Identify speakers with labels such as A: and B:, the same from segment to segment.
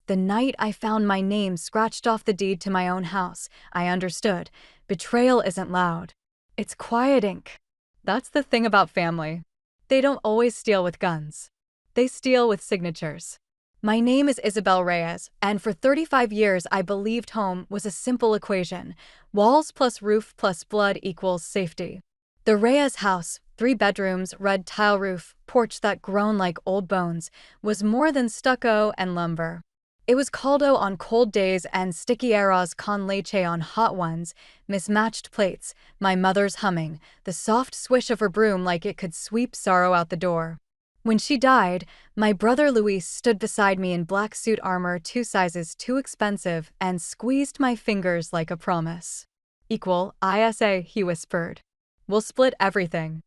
A: The night I found my name scratched off the deed to my own house, I understood. Betrayal isn't loud. It's quiet ink. That's the thing about family. They don't always steal with guns. They steal with signatures. My name is Isabelle Reyes, and for 35 years I believed home was a simple equation. Walls plus roof plus blood equals safety. The Reyes house, 3 bedrooms, red tile roof, porch that groaned like old bones, was more than stucco and lumber. It was caldo on cold days and sticky arroz con leche on hot ones, mismatched plates, my mother's humming, the soft swish of her broom like it could sweep sorrow out the door. When she died, my brother Luis stood beside me in black suit armor 2 sizes too expensive and squeezed my fingers like a promise. Equal, ISA, he whispered. We'll split everything.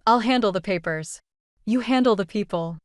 A: I'll handle the papers. You handle the people.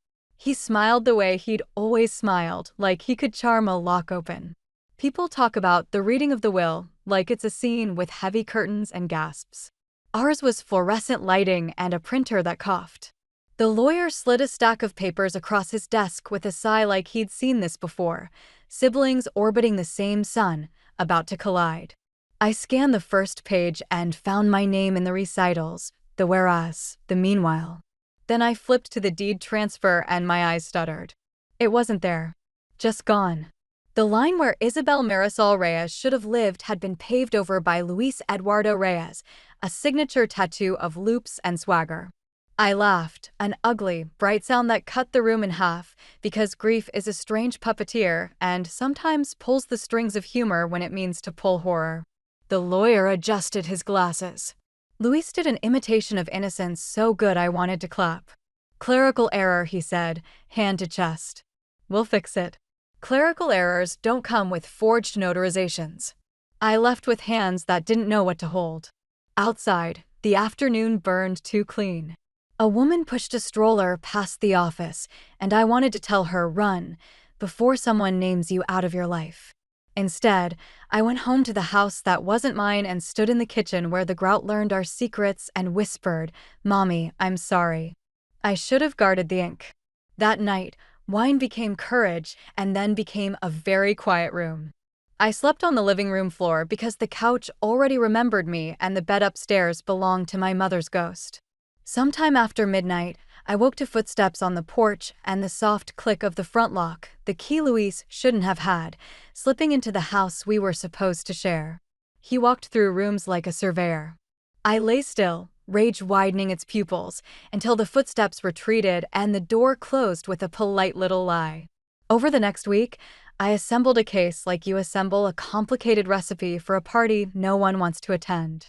A: He smiled the way he'd always smiled, like he could charm a lock open. People talk about the reading of the will, like it's a scene with heavy curtains and gasps. Ours was fluorescent lighting and a printer that coughed. The lawyer slid a stack of papers across his desk with a sigh like he'd seen this before. Siblings orbiting the same sun, about to collide. I scanned the first page and found my name in the recitals, the whereas, the meanwhile. Then I flipped to the deed transfer and my eyes stuttered. It wasn't there. Just gone. The line where Isabelle Marisol Reyes should have lived had been paved over by Luis Eduardo Reyes, a signature tattoo of loops and swagger. I laughed, an ugly, bright sound that cut the room in half, because grief is a strange puppeteer and sometimes pulls the strings of humor when it means to pull horror. The lawyer adjusted his glasses. Luis did an imitation of innocence so good I wanted to clap. Clerical error, he said, hand to chest. We'll fix it. Clerical errors don't come with forged notarizations. I left with hands that didn't know what to hold. Outside, the afternoon burned too clean. A woman pushed a stroller past the office, and I wanted to tell her, run, before someone names you out of your life. Instead, I went home to the house that wasn't mine and stood in the kitchen where the grout learned our secrets and whispered, Mommy, I'm sorry. I should have guarded the ink. That night, wine became courage and then became a very quiet room. I slept on the living room floor because the couch already remembered me and the bed upstairs belonged to my mother's ghost. Sometime after midnight, I woke to footsteps on the porch and the soft click of the front lock, the key Luis shouldn't have had, slipping into the house we were supposed to share. He walked through rooms like a surveyor. I lay still, rage widening its pupils, until the footsteps retreated and the door closed with a polite little lie. Over the next week, I assembled a case like you assemble a complicated recipe for a party no one wants to attend.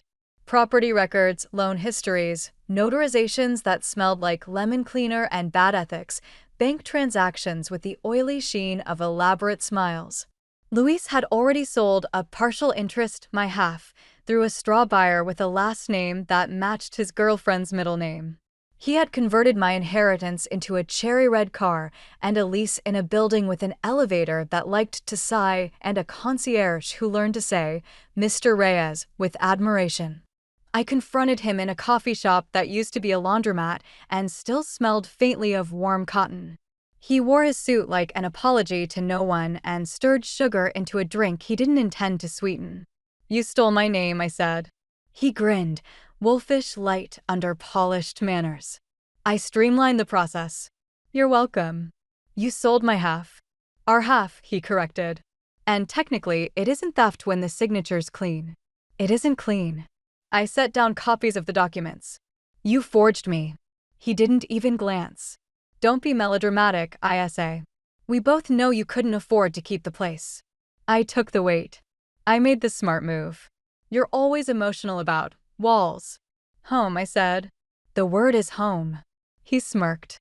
A: Property records, loan histories, notarizations that smelled like lemon cleaner and bad ethics, bank transactions with the oily sheen of elaborate smiles. Luis had already sold a partial interest, my half, through a straw buyer with a last name that matched his girlfriend's middle name. He had converted my inheritance into a cherry red car and a lease in a building with an elevator that liked to sigh and a concierge who learned to say, Mr. Reyes, with admiration. I confronted him in a coffee shop that used to be a laundromat and still smelled faintly of warm cotton. He wore his suit like an apology to no one and stirred sugar into a drink he didn't intend to sweeten. You stole my name, I said. He grinned, wolfish light under polished manners. I streamlined the process. You're welcome. You sold my half. Our half, he corrected. And technically, it isn't theft when the signature's clean. It isn't clean. I set down copies of the documents. You forged me. He didn't even glance. Don't be melodramatic, ISA. We both know you couldn't afford to keep the place. I took the weight. I made the smart move. You're always emotional about walls. Home, I said. The word is home. He smirked.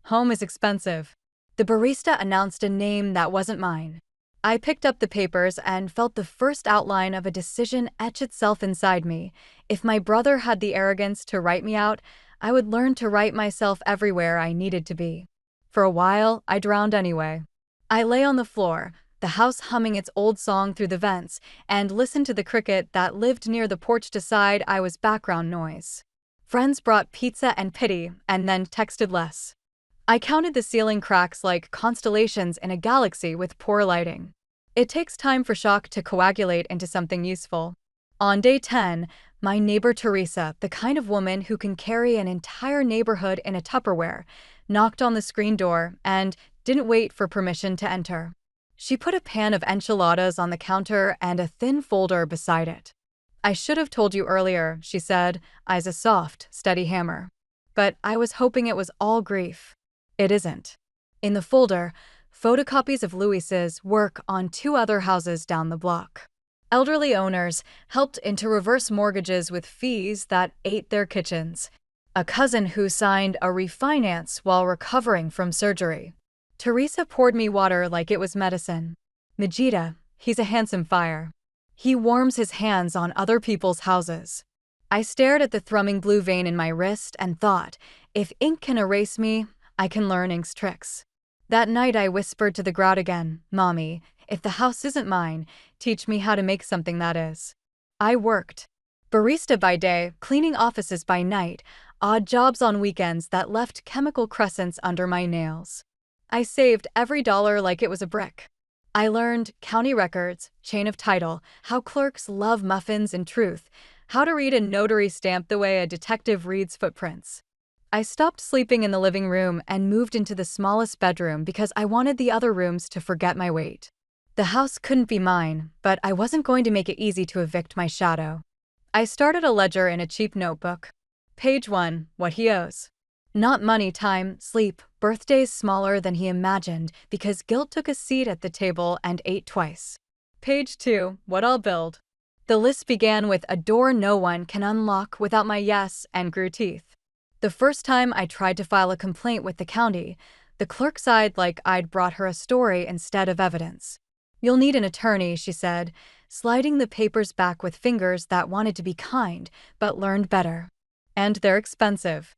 A: Home is expensive. The barista announced a name that wasn't mine. I picked up the papers and felt the first outline of a decision etch itself inside me. If my brother had the arrogance to write me out, I would learn to write myself everywhere I needed to be. For a while, I drowned anyway. I lay on the floor, the house humming its old song through the vents, and listened to the cricket that lived near the porch decide I was background noise. Friends brought pizza and pity, and then texted less. I counted the ceiling cracks like constellations in a galaxy with poor lighting. It takes time for shock to coagulate into something useful. On day 10, my neighbor Teresa, the kind of woman who can carry an entire neighborhood in a Tupperware, knocked on the screen door and didn't wait for permission to enter. She put a pan of enchiladas on the counter and a thin folder beside it. "I should have told you earlier," she said, eyes a soft, steady hammer. "But I was hoping it was all grief." It isn't. In the folder, photocopies of Luis's work on 2 other houses down the block. Elderly owners helped into reverse mortgages with fees that ate their kitchens. A cousin who signed a refinance while recovering from surgery. Teresa poured me water like it was medicine. "Majida, he's a handsome fire. He warms his hands on other people's houses." I stared at the thrumming blue vein in my wrist and thought, if ink can erase me, I can learn ink's tricks. That night I whispered to the grout again, "Mommy, if the house isn't mine, teach me how to make something that is." I worked. Barista by day, cleaning offices by night, odd jobs on weekends that left chemical crescents under my nails. I saved every dollar like it was a brick. I learned county records, chain of title, how clerks love muffins and truth, how to read a notary stamp the way a detective reads footprints. I stopped sleeping in the living room and moved into the smallest bedroom because I wanted the other rooms to forget my weight. The house couldn't be mine, but I wasn't going to make it easy to evict my shadow. I started a ledger in a cheap notebook. Page 1, what he owes. Not money, time, sleep, birthdays smaller than he imagined because guilt took a seat at the table and ate twice. Page 2, what I'll build. The list began with a door no one can unlock without my yes and grew teeth. The first time I tried to file a complaint with the county, the clerk sighed like I'd brought her a story instead of evidence. "You'll need an attorney," she said, sliding the papers back with fingers that wanted to be kind, but learned better. "And they're expensive."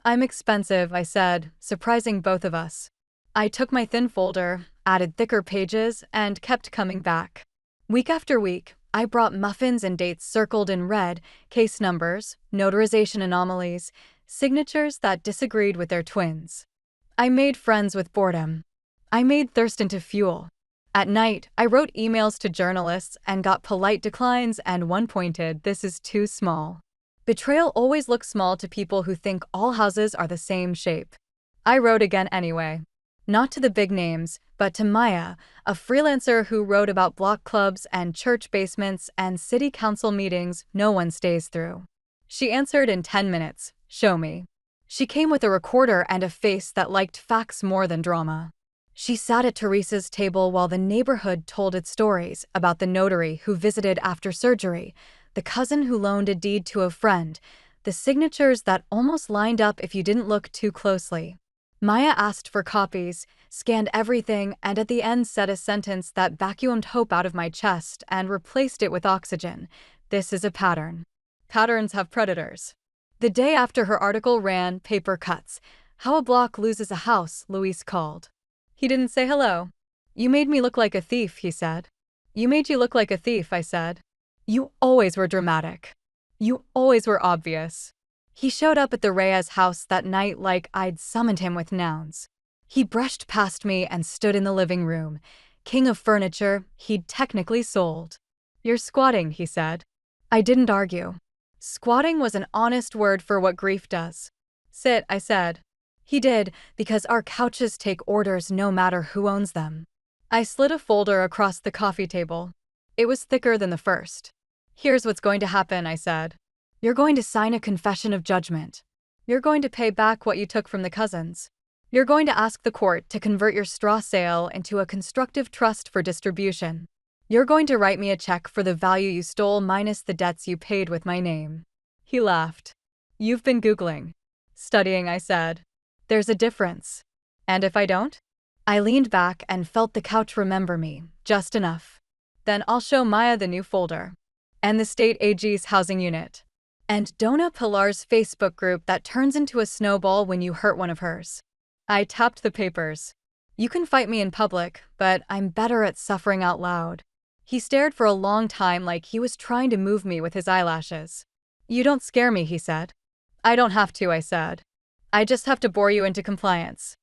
A: "I'm expensive," I said, surprising both of us. I took my thin folder, added thicker pages, and kept coming back. Week after week, I brought muffins and dates circled in red, case numbers, notarization anomalies, signatures that disagreed with their twins. I made friends with boredom. I made thirst into fuel. At night, I wrote emails to journalists and got polite declines and one pointed, "This is too small." Betrayal always looks small to people who think all houses are the same shape. I wrote again anyway. Not to the big names, but to Maya, a freelancer who wrote about block clubs and church basements and city council meetings no one stays through. She answered in 10 minutes. "Show me." She came with a recorder and a face that liked facts more than drama. She sat at Teresa's table while the neighborhood told its stories about the notary who visited after surgery, the cousin who loaned a deed to a friend, the signatures that almost lined up if you didn't look too closely. Maya asked for copies, scanned everything, and at the end said a sentence that vacuumed hope out of my chest and replaced it with oxygen. "This is a pattern. Patterns have predators." The day after her article ran, paper cuts. "How a block loses a house," Luis called. He didn't say hello. "You made me look like a thief," he said. "You made you look like a thief," I said. "You always were dramatic. You always were obvious." He showed up at the Reyes house that night like I'd summoned him with nouns. He brushed past me and stood in the living room. King of furniture he'd technically sold. "You're squatting," he said. I didn't argue. Squatting was an honest word for what grief does. "Sit," I said. He did, because our couches take orders no matter who owns them. I slid a folder across the coffee table. It was thicker than the first. "Here's what's going to happen," I said. "You're going to sign a confession of judgment. You're going to pay back what you took from the cousins. You're going to ask the court to convert your straw sale into a constructive trust for distribution. You're going to write me a check for the value you stole minus the debts you paid with my name." He laughed. "You've been Googling." "Studying," I said. "There's a difference." "And if I don't?" I leaned back and felt the couch remember me, just enough. "Then I'll show Maya the new folder. And the state AG's housing unit. And Donna Pilar's Facebook group that turns into a snowball when you hurt one of hers." I tapped the papers. "You can fight me in public, but I'm better at suffering out loud." He stared for a long time like he was trying to move me with his eyelashes. "You don't scare me," he said. "I don't have to," I said. "I just have to bore you into compliance."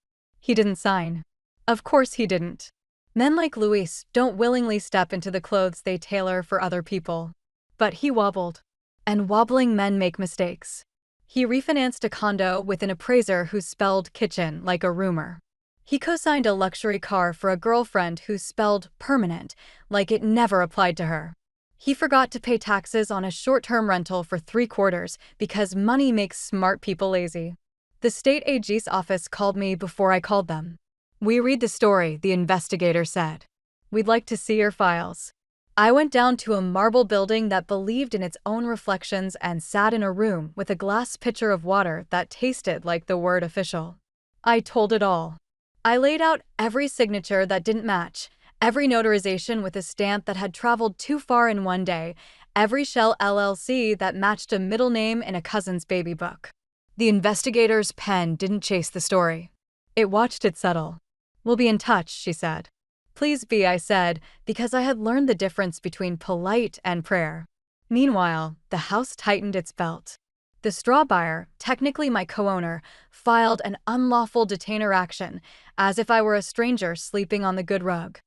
A: He didn't sign. Of course he didn't. Men like Luis don't willingly step into the clothes they tailor for other people. But he wobbled. And wobbling men make mistakes. He refinanced a condo with an appraiser who spelled kitchen like a rumor. He co-signed a luxury car for a girlfriend who spelled permanent like it never applied to her. He forgot to pay taxes on a short-term rental for 3/4 because money makes smart people lazy. The state AG's office called me before I called them. "We read the story," the investigator said. "We'd like to see your files." I went down to a marble building that believed in its own reflections and sat in a room with a glass pitcher of water that tasted like the word official. I told it all. I laid out every signature that didn't match, every notarization with a stamp that had traveled too far in one day, every shell LLC that matched a middle name in a cousin's baby book. The investigator's pen didn't chase the story. It watched it settle. "We'll be in touch," she said. "Please be," I said, because I had learned the difference between polite and prayer. Meanwhile, the house tightened its belt. The straw buyer, technically my co-owner, filed an unlawful detainer action, as if I were a stranger sleeping on the good rug.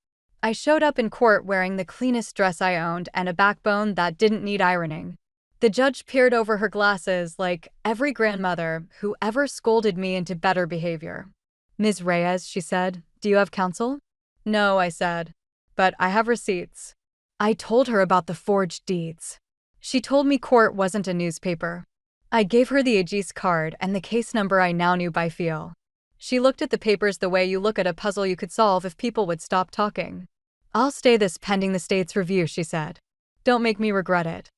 A: I showed up in court wearing the cleanest dress I owned and a backbone that didn't need ironing. The judge peered over her glasses like every grandmother who ever scolded me into better behavior. "Ms. Reyes," she said, "do you have counsel?" "No," I said, "but I have receipts." I told her about the forged deeds. She told me court wasn't a newspaper. I gave her the AG's card and the case number I now knew by feel. She looked at the papers the way you look at a puzzle you could solve if people would stop talking. "I'll stay this pending the state's review," she said. "Don't make me regret it."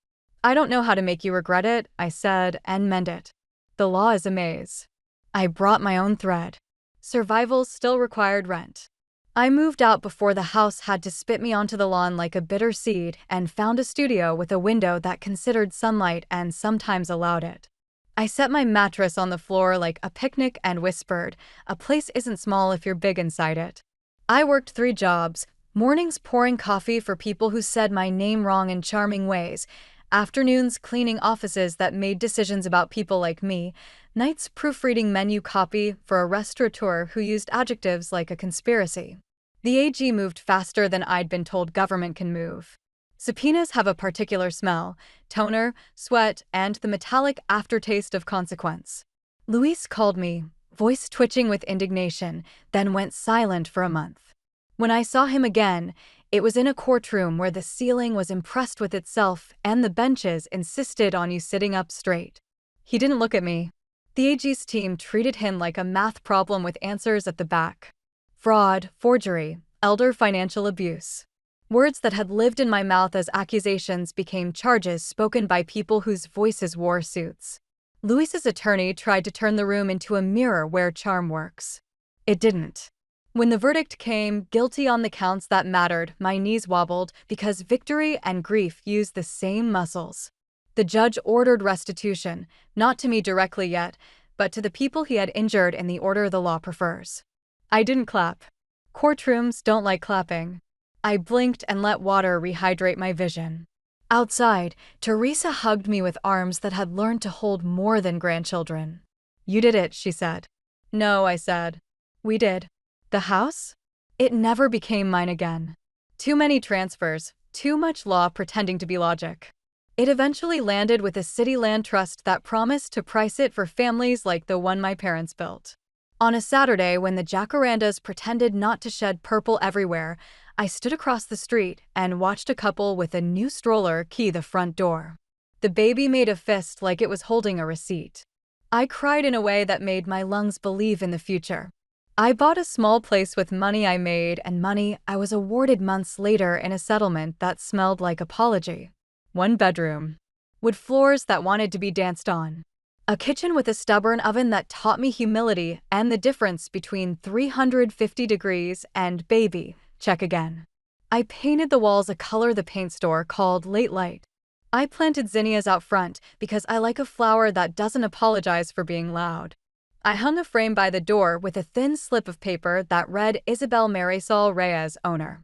A: "I don't know how to make you regret it," I said, "and mend it. The law is a maze." I brought my own thread. Survival still required rent. I moved out before the house had to spit me onto the lawn like a bitter seed and found a studio with a window that considered sunlight and sometimes allowed it. I set my mattress on the floor like a picnic and whispered, "A place isn't small if you're big inside it." I worked 3 jobs, mornings pouring coffee for people who said my name wrong in charming ways, afternoons cleaning offices that made decisions about people like me, nights proofreading menu copy for a restaurateur who used adjectives like a conspiracy. The AG moved faster than I'd been told government can move. Subpoenas have a particular smell, toner, sweat, and the metallic aftertaste of consequence. Luis called me, voice twitching with indignation, then went silent for a month. When I saw him again, it was in a courtroom where the ceiling was impressed with itself and the benches insisted on you sitting up straight. He didn't look at me. The AG's team treated him like a math problem with answers at the back. Fraud, forgery, elder financial abuse. Words that had lived in my mouth as accusations became charges spoken by people whose voices wore suits. Luis's attorney tried to turn the room into a mirror where charm works. It didn't. When the verdict came, guilty on the counts that mattered, my knees wobbled because victory and grief use the same muscles. The judge ordered restitution, not to me directly yet, but to the people he had injured in the order the law prefers. I didn't clap. Courtrooms don't like clapping. I blinked and let water rehydrate my vision. Outside, Teresa hugged me with arms that had learned to hold more than grandchildren. "You did it," she said. "No," I said. "We did." The house? It never became mine again. Too many transfers, too much law pretending to be logic. It eventually landed with a city land trust that promised to price it for families like the one my parents built. On a Saturday, when the jacarandas pretended not to shed purple everywhere, I stood across the street and watched a couple with a new stroller key the front door. The baby made a fist like it was holding a receipt. I cried in a way that made my lungs believe in the future. I bought a small place with money I made and money I was awarded months later in a settlement that smelled like apology. 1 bedroom. Wood floors that wanted to be danced on. A kitchen with a stubborn oven that taught me humility and the difference between 350 degrees and baby, check again. I painted the walls a color the paint store called Late Light. I planted zinnias out front because I like a flower that doesn't apologize for being loud. I hung a frame by the door with a thin slip of paper that read Isabelle Marisol Reyes, owner.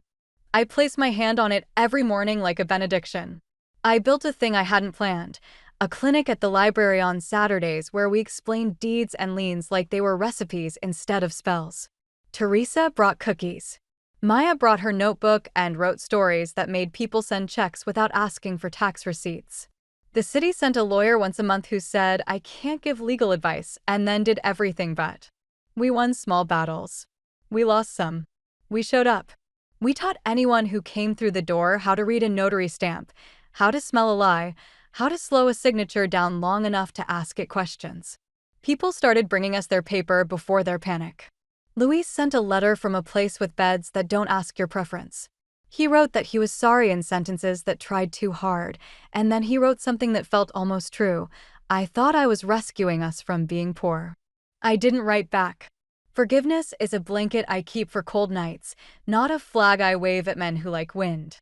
A: I placed my hand on it every morning like a benediction. I built a thing I hadn't planned, a clinic at the library on Saturdays where we explained deeds and liens like they were recipes instead of spells. Teresa brought cookies. Maya brought her notebook and wrote stories that made people send checks without asking for tax receipts. The city sent a lawyer once a month who said, "I can't give legal advice," and then did everything but. We won small battles. We lost some. We showed up. We taught anyone who came through the door how to read a notary stamp, how to smell a lie, how to slow a signature down long enough to ask it questions. People started bringing us their paper before their panic. Luis sent a letter from a place with beds that don't ask your preference. He wrote that he was sorry in sentences that tried too hard, and then he wrote something that felt almost true. I thought I was rescuing us from being poor. I didn't write back. Forgiveness is a blanket I keep for cold nights, not a flag I wave at men who like wind.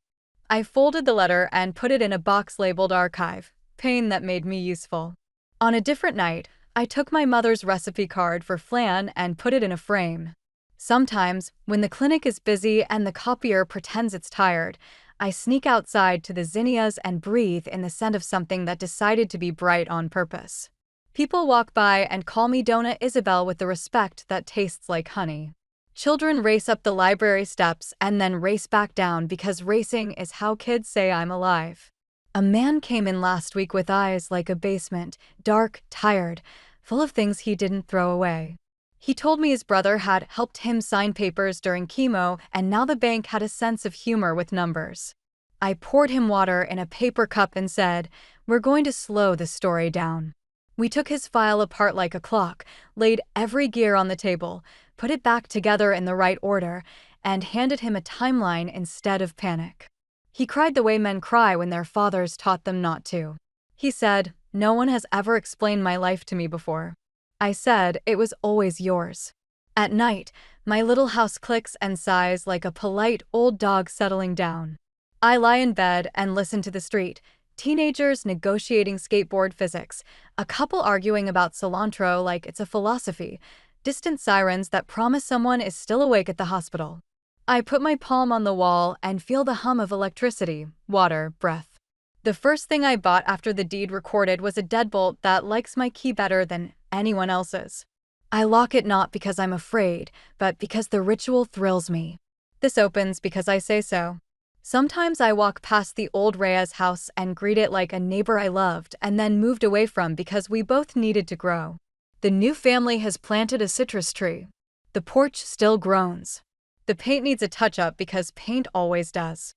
A: I folded the letter and put it in a box labeled archive, pain that made me useful. On a different night, I took my mother's recipe card for flan and put it in a frame. Sometimes, when the clinic is busy and the copier pretends it's tired, I sneak outside to the zinnias and breathe in the scent of something that decided to be bright on purpose. People walk by and call me Dona Isabelle with the respect that tastes like honey. Children race up the library steps and then race back down because racing is how kids say I'm alive. A man came in last week with eyes like a basement, dark, tired, full of things he didn't throw away. He told me his brother had helped him sign papers during chemo, and now the bank had a sense of humor with numbers. I poured him water in a paper cup and said, "We're going to slow the story down." We took his file apart like a clock, laid every gear on the table, put it back together in the right order, and handed him a timeline instead of panic. He cried the way men cry when their fathers taught them not to. He said, "No one has ever explained my life to me before." I said, "It was always yours." At night, my little house clicks and sighs like a polite old dog settling down. I lie in bed and listen to the street. Teenagers negotiating skateboard physics, a couple arguing about cilantro like it's a philosophy, distant sirens that promise someone is still awake at the hospital. I put my palm on the wall and feel the hum of electricity, water, breath. The first thing I bought after the deed recorded was a deadbolt that likes my key better than anyone else's. I lock it not because I'm afraid, but because the ritual thrills me. This opens because I say so. Sometimes I walk past the old Reyes house and greet it like a neighbor I loved and then moved away from because we both needed to grow. The new family has planted a citrus tree. The porch still groans. The paint needs a touch-up because paint always does.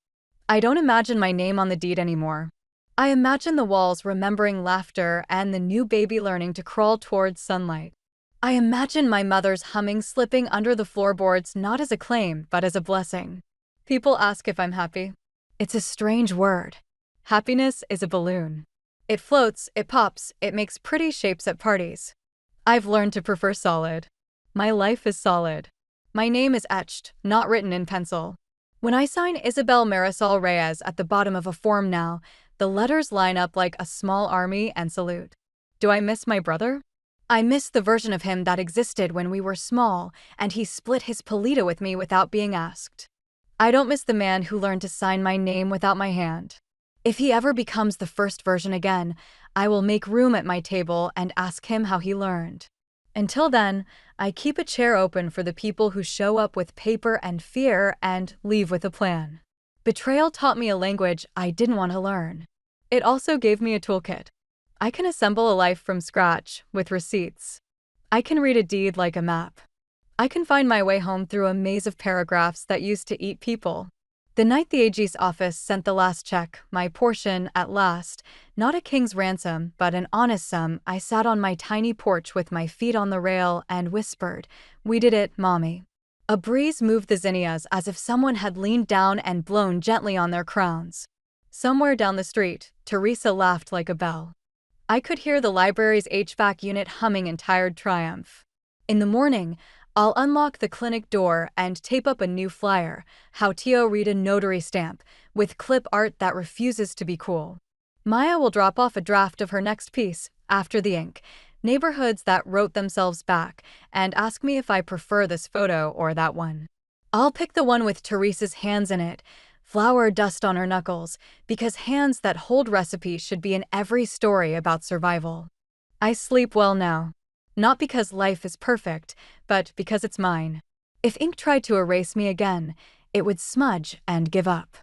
A: I don't imagine my name on the deed anymore. I imagine the walls remembering laughter and the new baby learning to crawl towards sunlight. I imagine my mother's humming slipping under the floorboards not as a claim but as a blessing. People ask if I'm happy. It's a strange word. Happiness is a balloon. It floats, it pops, it makes pretty shapes at parties. I've learned to prefer solid. My life is solid. My name is etched, not written in pencil. When I sign Isabelle Marisol Reyes at the bottom of a form now, the letters line up like a small army and salute. Do I miss my brother? I miss the version of him that existed when we were small and he split his polita with me without being asked. I don't miss the man who learned to sign my name without my hand. If he ever becomes the first version again, I will make room at my table and ask him how he learned. Until then, I keep a chair open for the people who show up with paper and fear and leave with a plan. Betrayal taught me a language I didn't want to learn. It also gave me a toolkit. I can assemble a life from scratch, with receipts. I can read a deed like a map. I can find my way home through a maze of paragraphs that used to eat people. The night the AG's office sent the last check, my portion at last, not a king's ransom, but an honest sum, I sat on my tiny porch with my feet on the rail and whispered, "We did it, Mommy." A breeze moved the zinnias as if someone had leaned down and blown gently on their crowns. Somewhere down the street, Teresa laughed like a bell. I could hear the library's HVAC unit humming in tired triumph. In the morning, I'll unlock the clinic door and tape up a new flyer, "How Tio read a notary stamp," with clip art that refuses to be cool. Maya will drop off a draft of her next piece, After the Ink, Neighborhoods That Wrote Themselves Back, and ask me if I prefer this photo or that one. I'll pick the one with Teresa's hands in it, flour dust on her knuckles, because hands that hold recipes should be in every story about survival. I sleep well now. Not because life is perfect, but because it's mine. If ink tried to erase me again, it would smudge and give up.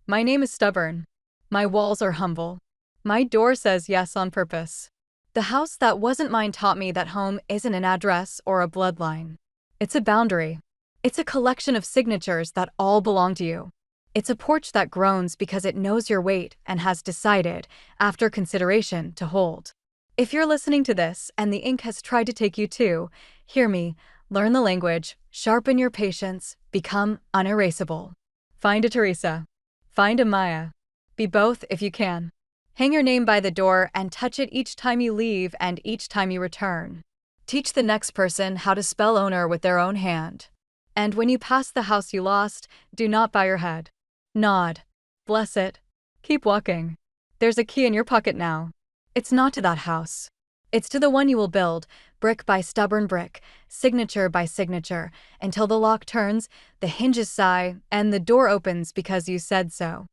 A: My name is stubborn. My walls are humble. My door says yes on purpose. The house that wasn't mine taught me that home isn't an address or a bloodline. It's a boundary. It's a collection of signatures that all belong to you. It's a porch that groans because it knows your weight and has decided, after consideration, to hold. If you're listening to this and the ink has tried to take you too, hear me, learn the language, sharpen your patience, become unerasable. Find a Teresa. Find a Maya. Be both if you can. Hang your name by the door and touch it each time you leave and each time you return. Teach the next person how to spell owner with their own hand. And when you pass the house you lost, do not bow your head. Nod. Bless it. Keep walking. There's a key in your pocket now. It's not to that house. It's to the one you will build, brick by stubborn brick, signature by signature, until the lock turns, the hinges sigh, and the door opens because you said so.